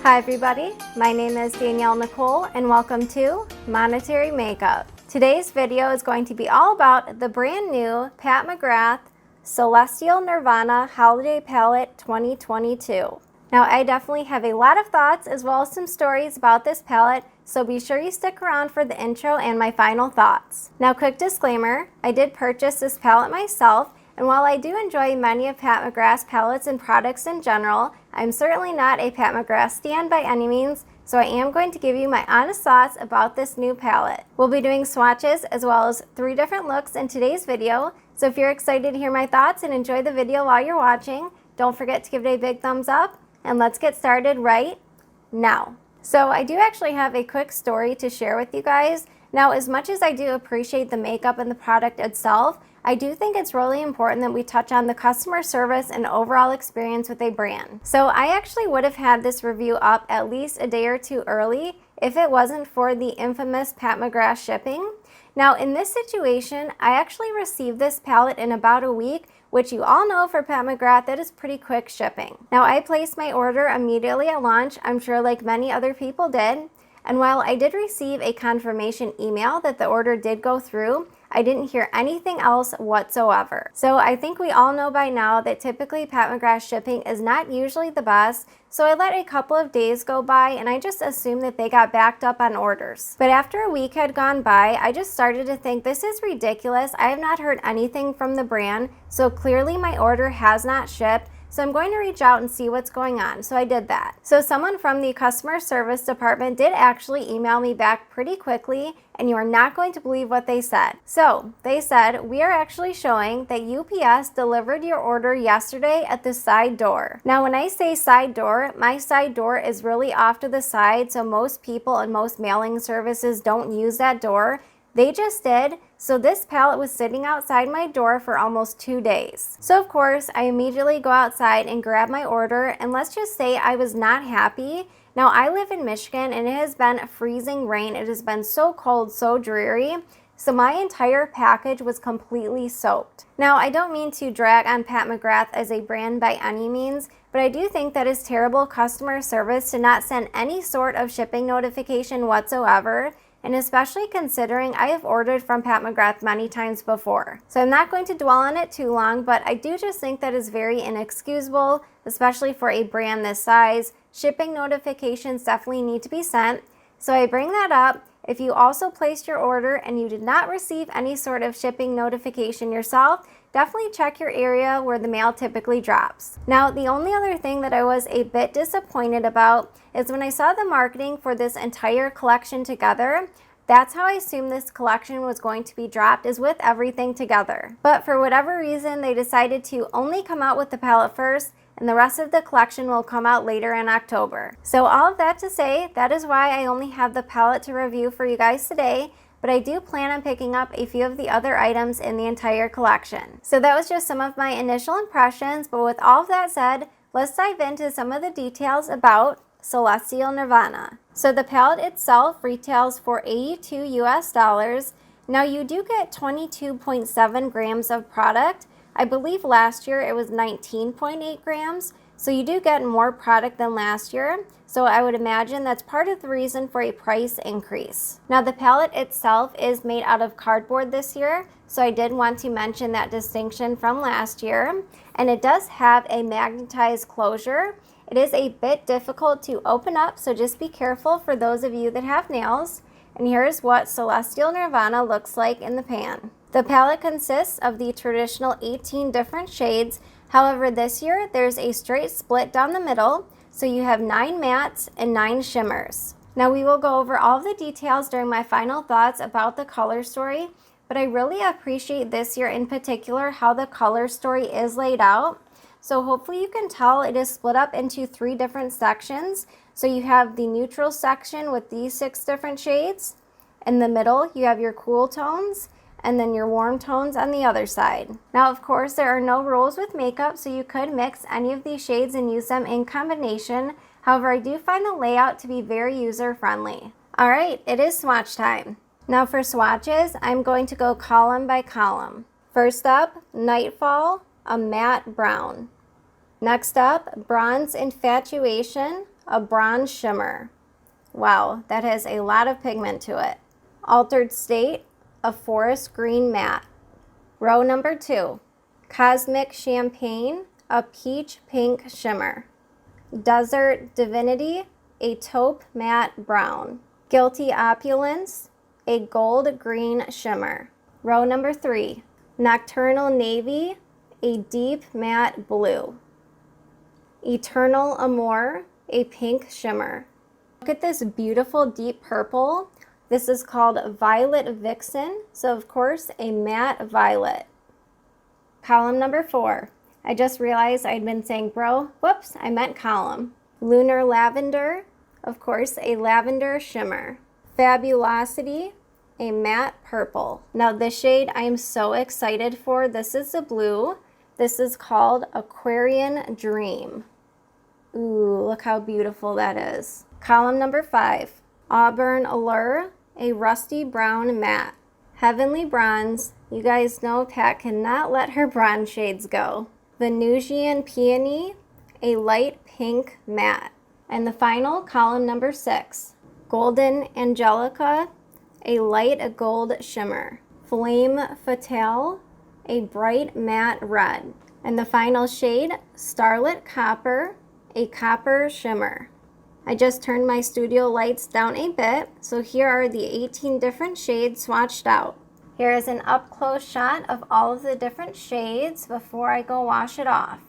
Hi everybody, my name is Danielle Nicole and welcome to Monetary Makeup. Today's video is going to be all about the brand new Pat McGrath Celestial Nirvana Holiday Palette 2022. Now I definitely have a lot of thoughts as well as some stories about this palette, so be sure you stick around for the intro and my final thoughts. Now quick disclaimer, I did purchase this palette myself, and while I do enjoy many of Pat McGrath's palettes and products in general, I'm certainly not a Pat McGrath stan by any means, so I am going to give you my honest thoughts about this new palette. We'll be doing swatches as well as 3 different looks in today's video, so if you're excited to hear my thoughts and enjoy the video while you're watching, don't forget to give it a big thumbs up, and let's get started right now. So I do actually have a quick story to share with you guys. Now, as much as I do appreciate the makeup and the product itself, I do think it's really important that we touch on the customer service and overall experience with a brand. So I actually would have had this review up at least a day or 2 early if it wasn't for the infamous Pat McGrath shipping. Now in this situation, I actually received this palette in about a week, which you all know for Pat McGrath, that is pretty quick shipping. Now I placed my order immediately at launch, I'm sure like many other people did. And while I did receive a confirmation email that the order did go through, I didn't hear anything else whatsoever. So I think we all know by now that typically Pat McGrath shipping is not usually the best, so I let a couple of days go by and I just assumed that they got backed up on orders. But after a week had gone by, I just started to think this is ridiculous. I have not heard anything from the brand, so clearly my order has not shipped. So I'm going to reach out and see what's going on. So I did that. So someone from the customer service department did actually email me back pretty quickly, and you are not going to believe what they said. So they said, we are actually showing that UPS delivered your order yesterday at the side door. Now when I say side door, my side door is really off to the side, so most people and most mailing services don't use that door. They just did, so this palette was sitting outside my door for almost 2 days. So of course, I immediately go outside and grab my order, and let's just say I was not happy. Now I live in Michigan and it has been freezing rain. It has been so cold, so dreary. So my entire package was completely soaked. Now I don't mean to drag on Pat McGrath as a brand by any means, but I do think that is terrible customer service to not send any sort of shipping notification whatsoever. And especially considering I have ordered from Pat McGrath many times before. So I'm not going to dwell on it too long, but I do just think that is very inexcusable, especially for a brand this size. Shipping notifications definitely need to be sent. So I bring that up. If you also placed your order and you did not receive any sort of shipping notification yourself, definitely check your area where the mail typically drops. Now, the only other thing that I was a bit disappointed about is when I saw the marketing for this entire collection together. That's how I assumed this collection was going to be dropped, is with everything together. But for whatever reason, they decided to only come out with the palette first, and the rest of the collection will come out later in October. So all of that to say, that is why I only have the palette to review for you guys today, but I do plan on picking up a few of the other items in the entire collection. So that was just some of my initial impressions, but with all of that said, let's dive into some of the details about Celestial Nirvana. So the palette itself retails for $82 US. Now you do get 22.7 grams of product. I believe last year it was 19.8 grams, so you do get more product than last year. So I would imagine that's part of the reason for a price increase. Now the palette itself is made out of cardboard this year, so I did want to mention that distinction from last year. And it does have a magnetized closure. It is a bit difficult to open up, so just be careful for those of you that have nails. And here's what Celestial Nirvana looks like in the pan. The palette consists of the traditional 18 different shades. However, this year there's a straight split down the middle, so you have 9 mattes and 9 shimmers. Now we will go over all of the details during my final thoughts about the color story, but I really appreciate this year in particular how the color story is laid out. So hopefully you can tell it is split up into 3 different sections. So you have the neutral section with these 6 different shades. In the middle, you have your cool tones, and then your warm tones on the other side. Now, of course, there are no rules with makeup, so you could mix any of these shades and use them in combination. However, I do find the layout to be very user-friendly. All right, it is swatch time. Now for swatches, I'm going to go column by column. First up, Nightfall, a matte brown. Next up, Bronze Infatuation, a bronze shimmer. Wow, that has a lot of pigment to it. Altered State, a forest green matte. Row number 2, Cosmic Champagne, a peach pink shimmer. Desert Divinity, a taupe matte brown. Guilty Opulence, a gold green shimmer. Row number 3, Nocturnal Navy, a deep matte blue. Eternal Amour, a pink shimmer. Look at this beautiful deep purple. This is called Violet Vixen, so of course a matte violet. Column number 4. I just realized I'd been saying bro. Whoops, I meant column. Lunar Lavender, of course a lavender shimmer. Fabulosity, a matte purple. Now this shade I am so excited for. This is the blue. This is called Aquarian Dream. Ooh, look how beautiful that is. Column number 5, Auburn Allure, a rusty brown matte. Heavenly Bronze, you guys know Pat cannot let her bronze shades go. Venusian Peony, a light pink matte. And the final, column number 6, Golden Angelica, a light gold shimmer. Flame Fatale, a bright matte red. And the final shade, Starlit Copper, a copper shimmer. I just turned my studio lights down a bit, so here are the 18 different shades swatched out. Here is an up-close shot of all of the different shades before I go wash it off.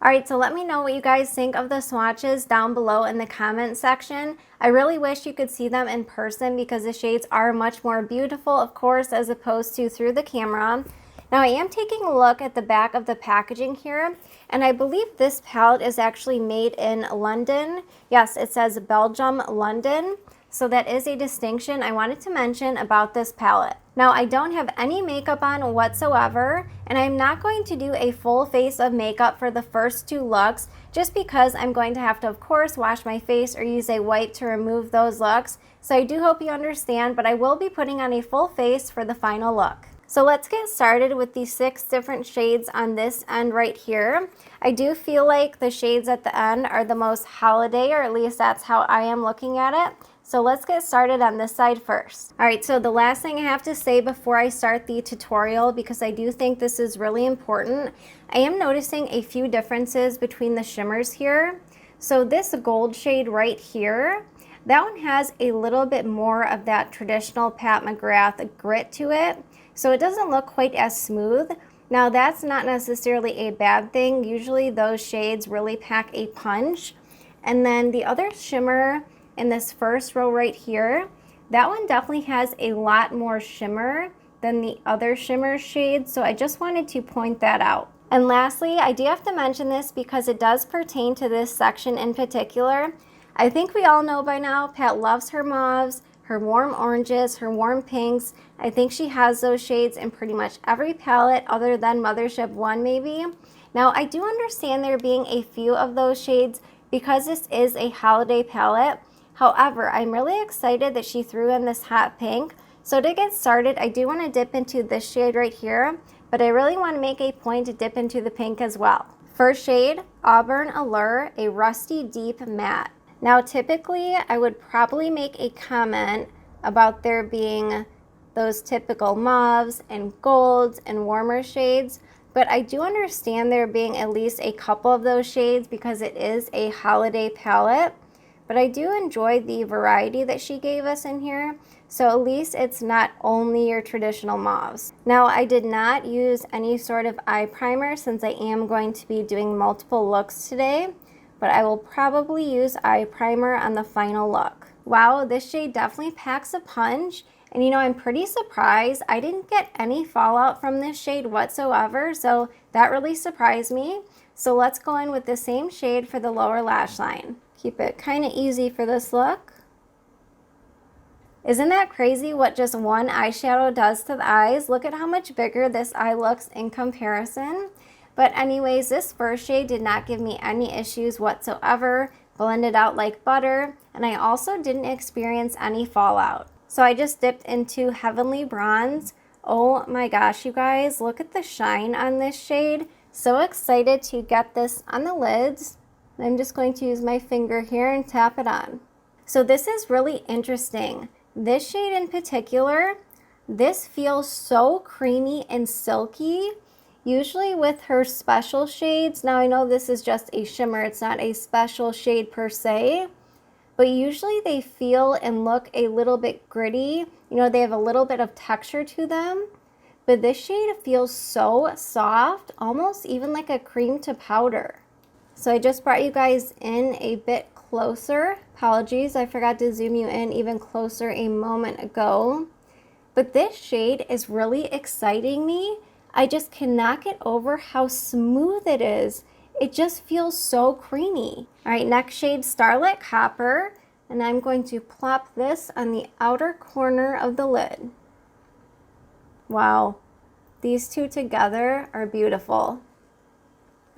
Alright, so let me know what you guys think of the swatches down below in the comment section. I really wish you could see them in person because the shades are much more beautiful, of course, as opposed to through the camera. Now I am taking a look at the back of the packaging here, and I believe this palette is actually made in London. Yes, it says Belgium, London. So that is a distinction I wanted to mention about this palette. Now I don't have any makeup on whatsoever, and I'm not going to do a full face of makeup for the first 2 looks just because I'm going to have to, of course, wash my face or use a wipe to remove those looks. So I do hope you understand, but I will be putting on a full face for the final look. So let's get started with the 6 different shades on this end right here. I do feel like the shades at the end are the most holiday, or at least that's how I am looking at it. So let's get started on this side first. Alright, so the last thing I have to say before I start the tutorial, because I do think this is really important, I am noticing a few differences between the shimmers here. So this gold shade right here, that one has a little bit more of that traditional Pat McGrath grit to it. So it doesn't look quite as smooth. Now that's not necessarily a bad thing. Usually those shades really pack a punch. And then the other shimmer in this first row right here, that one definitely has a lot more shimmer than the other shimmer shades. So I just wanted to point that out. And lastly, I do have to mention this because it does pertain to this section in particular. I think we all know by now, Pat loves her mauves, her warm oranges, her warm pinks. I think she has those shades in pretty much every palette other than Mothership 1 maybe. Now I do understand there being a few of those shades because this is a holiday palette. However, I'm really excited that she threw in this hot pink. So to get started, I do want to dip into this shade right here, but I really want to make a point to dip into the pink as well. First shade, Auburn Allure, a rusty deep matte. Now typically I would probably make a comment about there being those typical mauves and golds and warmer shades, but I do understand there being at least a couple of those shades because it is a holiday palette. But I do enjoy the variety that she gave us in here, so at least it's not only your traditional mauves. Now I did not use any sort of eye primer since I am going to be doing multiple looks today, but I will probably use eye primer on the final look. Wow, this shade definitely packs a punch, and you know, I'm pretty surprised I didn't get any fallout from this shade whatsoever, so that really surprised me. So let's go in with the same shade for the lower lash line. Keep it kind of easy for this look. Isn't that crazy what just one eyeshadow does to the eyes? Look at how much bigger this eye looks in comparison. But anyways, this first shade did not give me any issues whatsoever. Blended out like butter, and I also didn't experience any fallout. So I just dipped into Heavenly Bronze, Oh my gosh, you guys, look at the shine on this shade. So excited to get this on the lids. I'm just going to use my finger here and tap it on. So this is really interesting. This shade in particular, this feels so creamy and silky. Usually with her special shades, now I know this is just a shimmer, it's not a special shade per se, but usually they feel and look a little bit gritty. You know, they have a little bit of texture to them, but this shade feels so soft, almost even like a cream to powder. So I just brought you guys in a bit closer. Apologies, I forgot to zoom you in even closer a moment ago. But this shade is really exciting me. I just cannot get over how smooth it is. It just feels so creamy. All right, next shade, Starlit Copper. And I'm going to plop this on the outer corner of the lid. Wow, these two together are beautiful.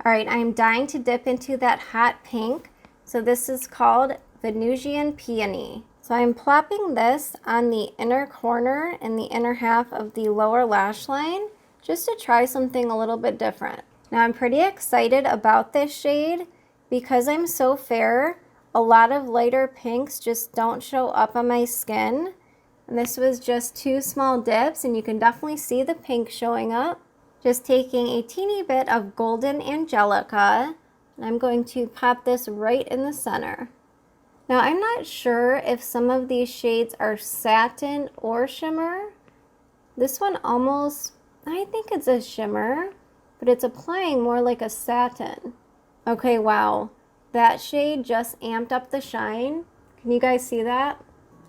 All right, I'm dying to dip into that hot pink. So this is called Venusian Peony. So I'm plopping this on the inner corner and the inner half of the lower lash line just to try something a little bit different. Now I'm pretty excited about this shade because I'm so fair. A lot of lighter pinks just don't show up on my skin. And this was just 2 small dips and you can definitely see the pink showing up. Just taking a teeny bit of Golden Angelica, and I'm going to pop this right in the center. Now I'm not sure if some of these shades are satin or shimmer. This one almost, I think it's a shimmer, but it's applying more like a satin. Okay, wow. That shade just amped up the shine. Can you guys see that?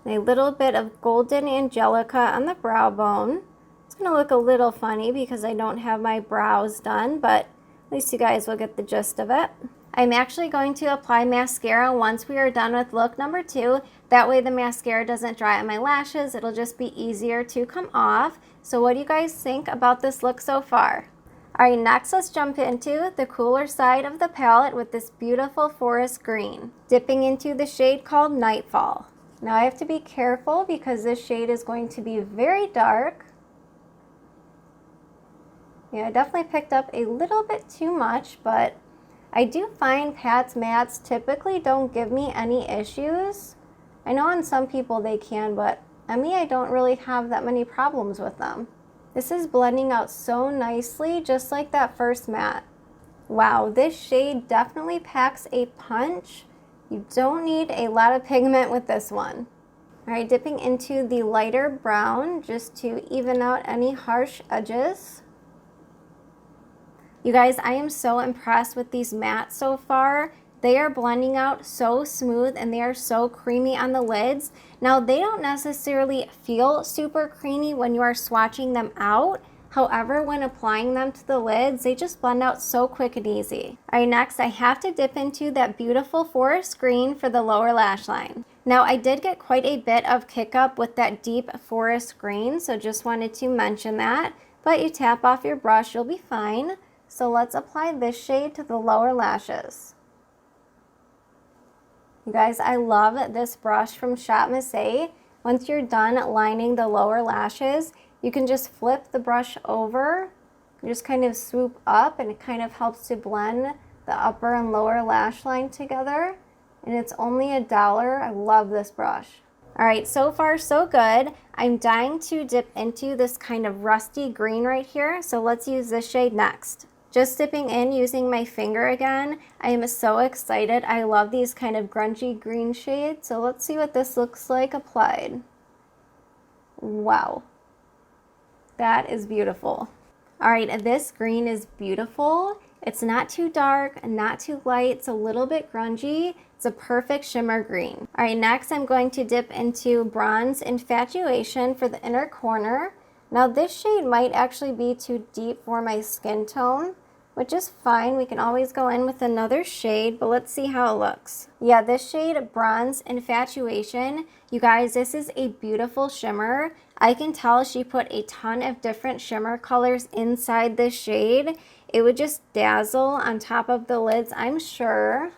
A little bit of Golden Angelica on the brow bone. It's gonna look a little funny because I don't have my brows done, but at least you guys will get the gist of it. I'm actually going to apply mascara once we are done with look number 2. That way the mascara doesn't dry on my lashes. It'll just be easier to come off. So what do you guys think about this look so far? All right, next let's jump into the cooler side of the palette with this beautiful forest green. Dipping into the shade called Nightfall. Now I have to be careful because this shade is going to be very dark. Yeah, I definitely picked up a little bit too much, but I do find Pat's mattes typically don't give me any issues. I know on some people they can, but on me I don't really have that many problems with them. This is blending out so nicely, just like that first matte. Wow, this shade definitely packs a punch. You don't need a lot of pigment with this one. All right, dipping into the lighter brown just to even out any harsh edges. You guys, I am so impressed with these mattes so far. They are blending out so smooth and they are so creamy on the lids. Now, they don't necessarily feel super creamy when you are swatching them out. However, when applying them to the lids, they just blend out so quick and easy. All right, next I have to dip into that beautiful forest green for the lower lash line. Now, I did get quite a bit of kick up with that deep forest green, so just wanted to mention that. But you tap off your brush, you'll be fine. So let's apply this shade to the lower lashes. You guys, I love this brush from Shop Missy. Once you're done lining the lower lashes, you can just flip the brush over, just kind of swoop up, and it kind of helps to blend the upper and lower lash line together. And it's only $1. I love this brush. All right, so far so good. I'm dying to dip into this kind of rusty green right here, so let's use this shade next. Just dipping in using my finger again. I am so excited. I love these kind of grungy green shades. So let's see what this looks like applied. Wow. That is beautiful. All right, this green is beautiful. It's not too dark, not too light. It's a little bit grungy. It's a perfect shimmer green. All right, next I'm going to dip into Bronze Infatuation for the inner corner. Now this shade might actually be too deep for my skin tone, which is fine. We can always go in with another shade, but let's see how it looks. Yeah, this shade, Bronze Infatuation, you guys, this is a beautiful shimmer. I can tell she put a ton of different shimmer colors inside this shade. It would just dazzle on top of the lids, I'm sure.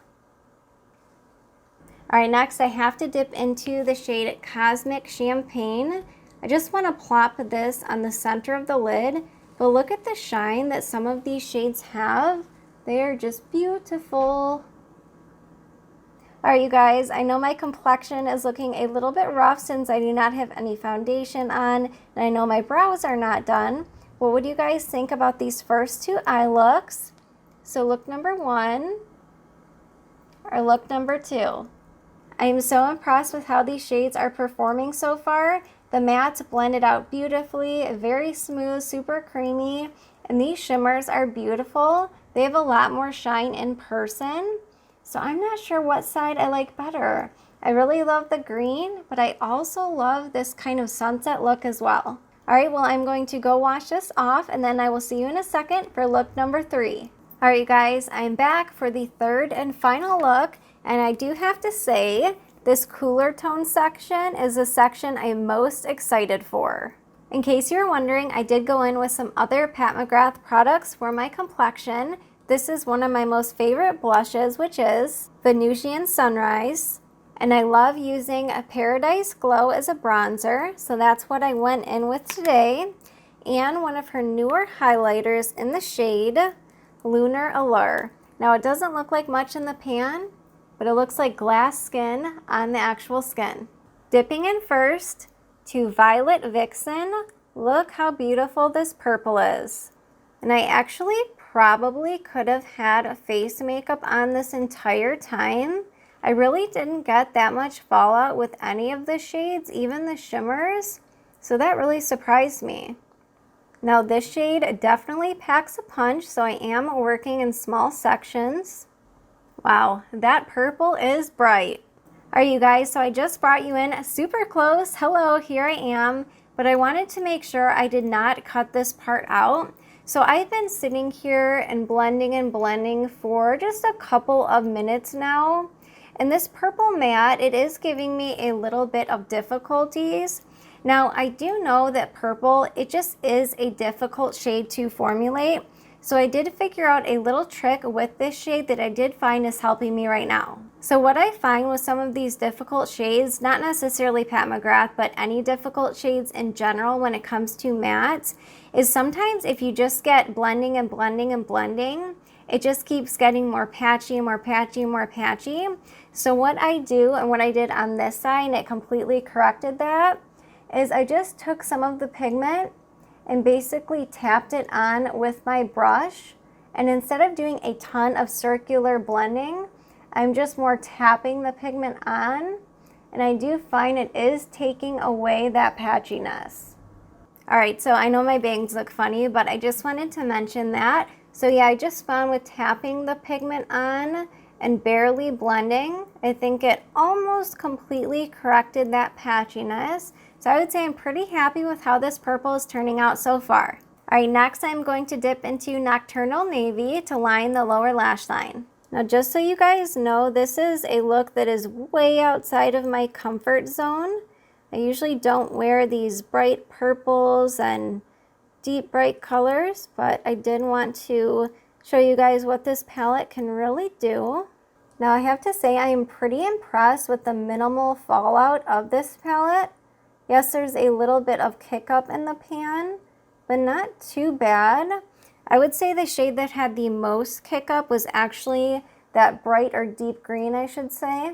All right, next I have to dip into the shade Cosmic Champagne. I just want to plop this on the center of the lid, but look at the shine that some of these shades have. They are just beautiful. All right, you guys, I know my complexion is looking a little bit rough since I do not have any foundation on, and I know my brows are not done. What would you guys think about these first two eye looks? So look number 1 or look number 2. I am so impressed with how these shades are performing so far. The mattes blended out beautifully, very smooth, super creamy, and these shimmers are beautiful. They have a lot more shine in person, so I'm not sure what side I like better. I really love the green, but I also love this kind of sunset look as well. All right, well, I'm going to go wash this off, and then I will see you in a second for look number 3. All right, you guys, I'm back for the third and final look, and I do have to say, this cooler tone section is the section I'm most excited for. In case you're wondering, I did go in with some other Pat McGrath products for my complexion. This is one of my most favorite blushes, which is Venusian Sunrise. And I love using a Paradise Glow as a bronzer, so that's what I went in with today. And one of her newer highlighters in the shade Lunar Allure. Now, it doesn't look like much in the pan, but it looks like glass skin on the actual skin. Dipping in first to Violet Vixen. Look how beautiful this purple is. And I actually probably could have had face makeup on this entire time. I really didn't get that much fallout with any of the shades, even the shimmers, so that really surprised me. Now this shade definitely packs a punch, so I am working in small sections. Wow, that purple is bright. All right, you guys, so I just brought you in super close. Hello, here I am, but I wanted to make sure I did not cut this part out. So I've been sitting here and blending for just a couple of minutes now. And this purple matte, it is giving me a little bit of difficulties. Now, I do know that purple, it just is a difficult shade to formulate. So I did figure out a little trick with this shade that I did find is helping me right now. So what I find with some of these difficult shades, not necessarily Pat McGrath, but any difficult shades in general when it comes to mattes, is sometimes if you just get blending, it just keeps getting more patchy. So what I do, and what I did on this side, and it completely corrected that, is I just took some of the pigment and basically tapped it on with my brush. And instead of doing a ton of circular blending, I'm just more tapping the pigment on. And I do find it is taking away that patchiness. All right, so I know my bangs look funny, but I just wanted to mention that. So yeah, I just found with tapping the pigment on and barely blending, I think it almost completely corrected that patchiness. So I would say I'm pretty happy with how this purple is turning out so far. All right, next I'm going to dip into Nocturnal Navy to line the lower lash line. Now, just so you guys know, this is a look that is way outside of my comfort zone. I usually don't wear these bright purples and deep bright colors, but I did want to show you guys what this palette can really do. Now, I have to say I am pretty impressed with the minimal fallout of this palette. Yes, there's a little bit of kick up in the pan, but not too bad. I would say the shade that had the most kick up was actually that bright or deep green, I should say.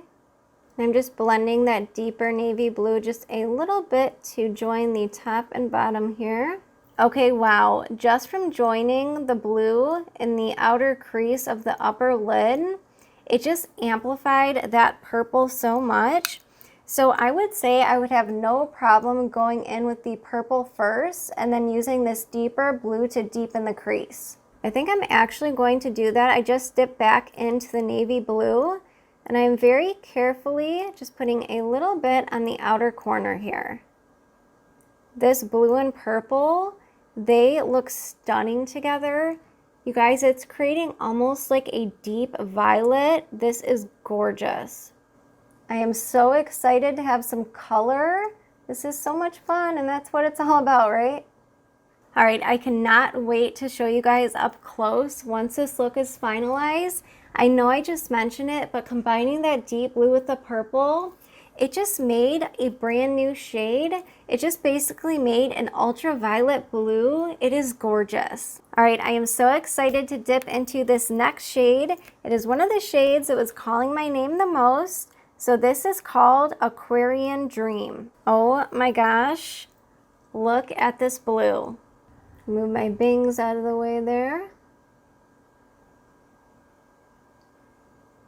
I'm just blending that deeper navy blue just a little bit to join the top and bottom here. Okay, wow, just from joining the blue in the outer crease of the upper lid, it just amplified that purple so much. So I would say I would have no problem going in with the purple first and then using this deeper blue to deepen the crease. I think I'm actually going to do that. I just dipped back into the navy blue and I'm very carefully just putting a little bit on the outer corner here. This blue and purple, they look stunning together. You guys, it's creating almost like a deep violet. This is gorgeous. I am so excited to have some color. This is so much fun, and that's what it's all about, right? All right, I cannot wait to show you guys up close once this look is finalized. I know I just mentioned it, but combining that deep blue with the purple, it just made a brand new shade. It just basically made an ultraviolet blue. It is gorgeous. All right, I am so excited to dip into this next shade. It is one of the shades that was calling my name the most. So this is called Aquarian Dream. Oh my gosh, look at this blue. Move my bangs out of the way there.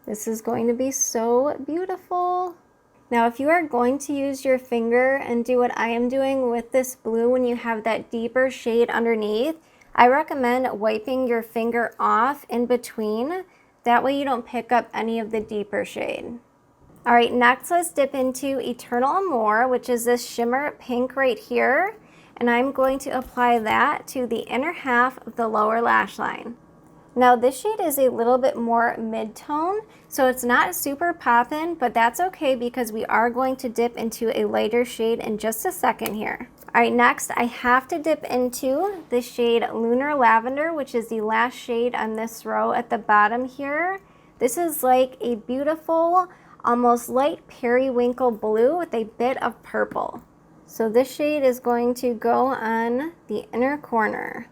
This is going to be so beautiful. Now, if you are going to use your finger and do what I am doing with this blue when you have that deeper shade underneath, I recommend wiping your finger off in between. That way you don't pick up any of the deeper shade. All right, next let's dip into Eternal Amore, which is this shimmer pink right here. And I'm going to apply that to the inner half of the lower lash line. Now this shade is a little bit more mid-tone, so it's not super poppin', but that's okay because we are going to dip into a lighter shade in just a second here. All right, next I have to dip into the shade Lunar Lavender, which is the last shade on this row at the bottom here. This is like a beautiful, almost light periwinkle blue with a bit of purple. So this shade is going to go on the inner corner.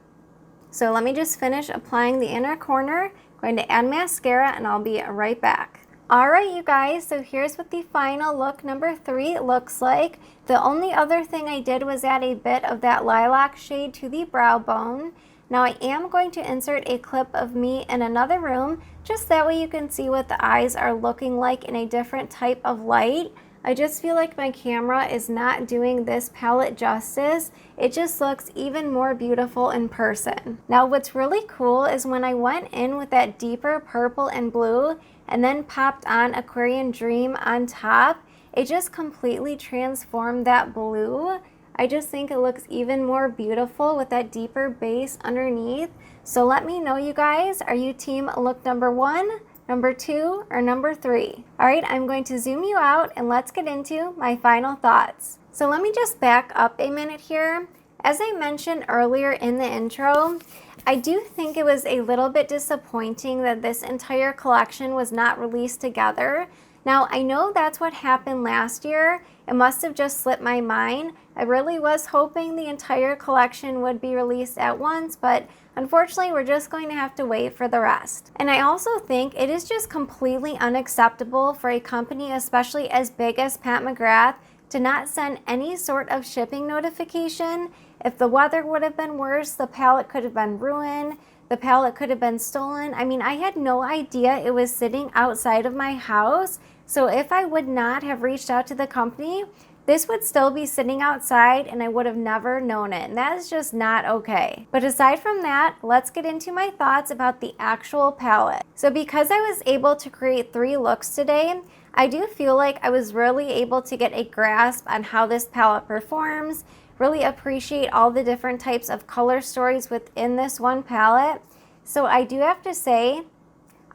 So let me just finish applying the inner corner. I'm going to add mascara and I'll be right back. All right, you guys, so here's what the final look number 3 looks like. The only other thing I did was add a bit of that lilac shade to the brow bone. Now I am going to insert a clip of me in another room, just that way you can see what the eyes are looking like in a different type of light. I just feel like my camera is not doing this palette justice. It just looks even more beautiful in person. Now what's really cool is when I went in with that deeper purple and blue and then popped on Aquarian Dream on top, it just completely transformed that blue. I just think it looks even more beautiful with that deeper base underneath. So let me know, you guys, are you team look number 1? Number 2, or number 3? All right, I'm going to zoom you out and let's get into my final thoughts. So let me just back up a minute here. As I mentioned earlier in the intro, I do think it was a little bit disappointing that this entire collection was not released together. Now, I know that's what happened last year. It must have just slipped my mind. I really was hoping the entire collection would be released at once, but unfortunately, we're just going to have to wait for the rest. And I also think it is just completely unacceptable for a company, especially as big as Pat McGrath, to not send any sort of shipping notification. If the weather would have been worse, the palette could have been ruined. The palette could have been stolen. I mean, I had no idea it was sitting outside of my house. So if I would not have reached out to the company, this would still be sitting outside and I would have never known it. And that is just not okay. But aside from that, let's get into my thoughts about the actual palette. So because I was able to create 3 looks today, I do feel like I was really able to get a grasp on how this palette performs, really appreciate all the different types of color stories within this one palette. So I do have to say,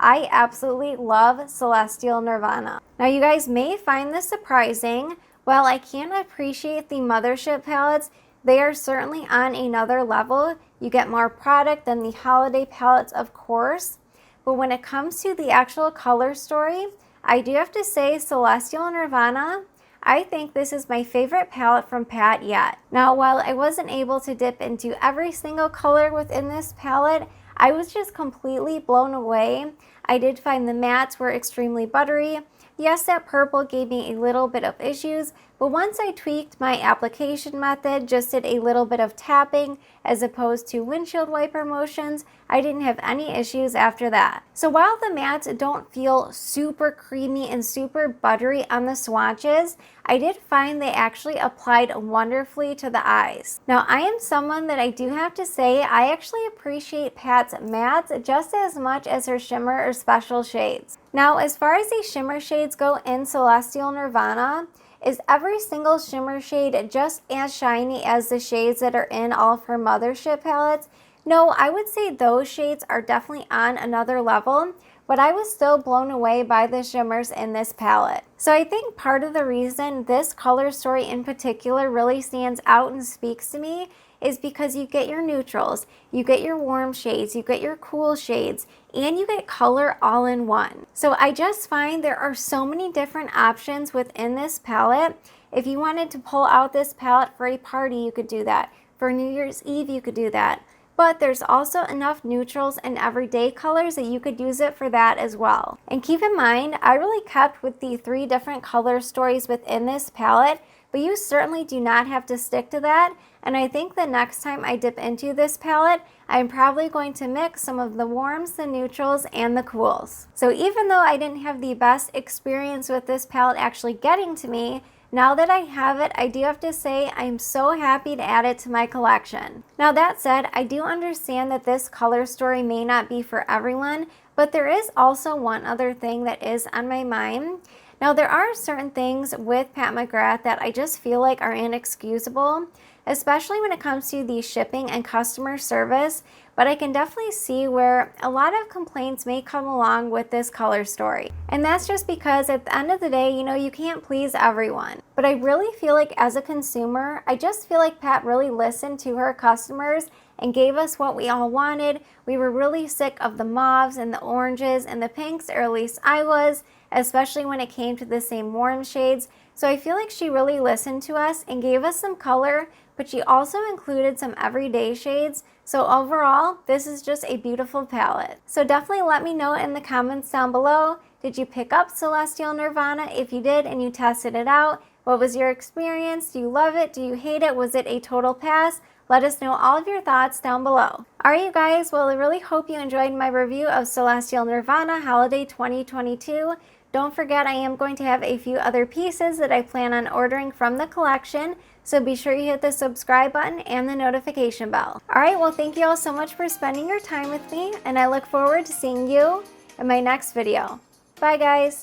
I absolutely love Celestial Nirvana. Now you guys may find this surprising. While I can appreciate the Mothership palettes, they are certainly on another level. You get more product than the holiday palettes, of course. But when it comes to the actual color story, I do have to say Celestial Nirvana, I think this is my favorite palette from Pat yet. Now, while I wasn't able to dip into every single color within this palette, I was just completely blown away. I did find the mattes were extremely buttery. Yes, that purple gave me a little bit of issues, but once I tweaked my application method, just did a little bit of tapping as opposed to windshield wiper motions, I didn't have any issues after that. So while the mattes don't feel super creamy and super buttery on the swatches, I did find they actually applied wonderfully to the eyes. Now, I am someone that I do have to say, I actually appreciate Pat's mattes just as much as her shimmer or special shades. Now, as far as the shimmer shades go in Celestial Nirvana, is every single shimmer shade just as shiny as the shades that are in all of her Mothership palettes? No, I would say those shades are definitely on another level, but I was still blown away by the shimmers in this palette. So I think part of the reason this color story in particular really stands out and speaks to me is because you get your neutrals, you get your warm shades, you get your cool shades, and you get color all in one. So I just find there are so many different options within this palette. If you wanted to pull out this palette for a party, you could do that. For New Year's Eve, you could do that. But there's also enough neutrals and everyday colors that you could use it for that as well. And keep in mind, I really kept with the 3 different color stories within this palette, but you certainly do not have to stick to that. And I think the next time I dip into this palette, I'm probably going to mix some of the warms, the neutrals, and the cools. So even though I didn't have the best experience with this palette actually getting to me, now that I have it, I do have to say I'm so happy to add it to my collection. Now that said, I do understand that this color story may not be for everyone, but there is also one other thing that is on my mind. Now there are certain things with Pat McGrath that I just feel like are inexcusable, especially when it comes to the shipping and customer service, but I can definitely see where a lot of complaints may come along with this color story. And that's just because at the end of the day, you can't please everyone. But I really feel like as a consumer, I just feel like Pat really listened to her customers and gave us what we all wanted. We were really sick of the mauves and the oranges and the pinks, or at least I was, especially when it came to the same warm shades. So I feel like she really listened to us and gave us some color, but she also included some everyday shades. So overall, this is just a beautiful palette. So definitely let me know in the comments down below, did you pick up Celestial Nirvana? If you did and you tested it out, what was your experience? Do you love it? Do you hate it? Was it a total pass? Let us know all of your thoughts down below. Alright you guys, well I really hope you enjoyed my review of Celestial Nirvana Holiday 2022. Don't forget I am going to have a few other pieces that I plan on ordering from the collection, so be sure you hit the subscribe button and the notification bell. Alright, well thank you all so much for spending your time with me, and I look forward to seeing you in my next video. Bye guys!